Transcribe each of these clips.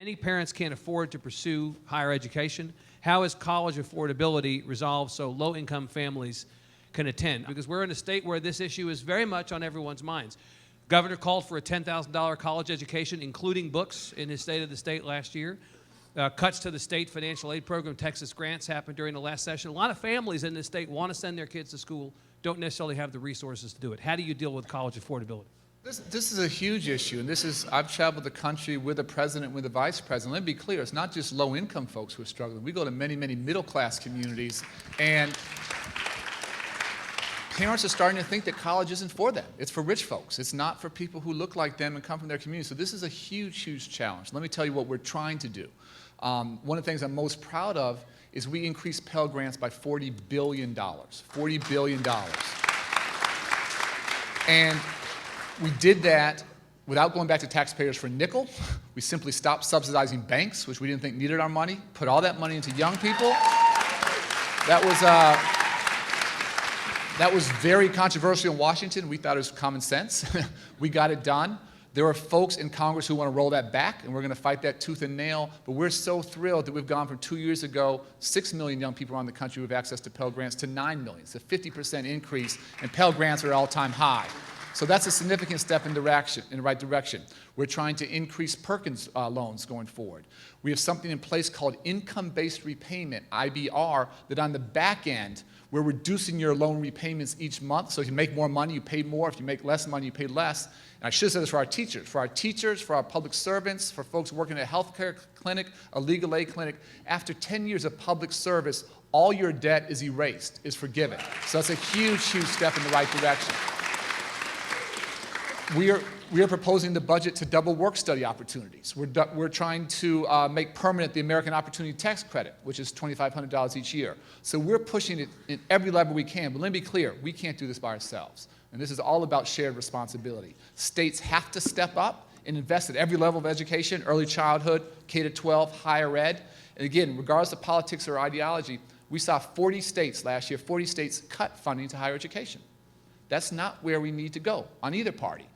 Many parents can't afford to pursue higher education. How is college affordability resolved so low-income families can attend? Because we're in a state where this issue is very much on everyone's minds. Governor called for a $10,000 college education, including books, in his State of the State last year. Cuts to the state financial aid program, Texas grants, happened during the last session. A lot of families in this state want to send their kids to school, don't necessarily have the resources to do it. How do you deal with college affordability? This is a huge issue, and I've traveled the country with the president, with the vice president. Let me be clear, it's not just low-income folks who are struggling. We go to many, many middle-class communities, and parents are starting to think that college isn't for them. It's for rich folks. It's not for people who look like them and come from their community. So this is a huge, huge challenge. Let me tell you what we're trying to do. One of the things I'm most proud of is we increased Pell Grants by $40 billion. $40 billion. And we did that without going back to taxpayers for a nickel. We simply stopped subsidizing banks, which we didn't think needed our money, put all that money into young people. That was very controversial in Washington. We thought it was common sense. We got it done. There are folks in Congress who want to roll that back, and we're going to fight that tooth and nail. But we're so thrilled that we've gone from 2 years ago, 6 million young people around the country who have access to Pell Grants, to 9 million. It's a 50% increase, and Pell Grants are at all-time high. So that's a significant step in the right direction. We're trying to increase Perkins loans going forward. We have something in place called income-based repayment, IBR, that on the back end, we're reducing your loan repayments each month. So if you make more money, you pay more. If you make less money, you pay less. And I should have said this for our teachers, for our public servants, for folks working at a healthcare clinic, a legal aid clinic. After 10 years of public service, all your debt is erased, is forgiven. So that's a huge, huge step in the right direction. We are proposing the budget to double work-study opportunities. We're trying to make permanent the American Opportunity Tax Credit, which is $2,500 each year. So we're pushing it in every level we can. But let me be clear, we can't do this by ourselves. And this is all about shared responsibility. States have to step up and invest at every level of education, early childhood, K-12, higher ed. And again, regardless of politics or ideology, we saw 40 states last year, 40 states cut funding to higher education. That's not where we need to go on either party.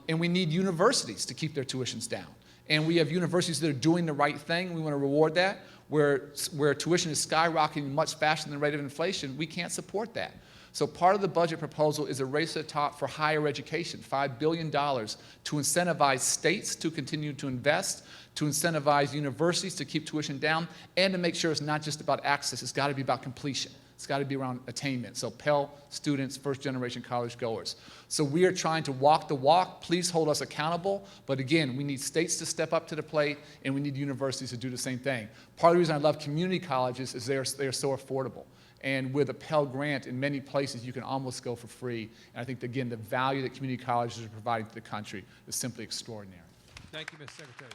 And we need universities to keep their tuitions down. And we have universities that are doing the right thing. We want to reward that. Where tuition is skyrocketing much faster than the rate of inflation, we can't support that. So part of the budget proposal is a race to the top for higher education, $5 billion to incentivize states to continue to invest, to incentivize universities to keep tuition down, and to make sure it's not just about access, it's got to be about completion. It's got to be around attainment. So Pell students, first-generation college goers. So we are trying to walk the walk. Please hold us accountable. But again, we need states to step up to the plate, and we need universities to do the same thing. Part of the reason I love community colleges is they are so affordable. And with a Pell Grant, in many places, you can almost go for free. And I think, again, the value that community colleges are providing to the country is simply extraordinary. Thank you, Mr. Secretary.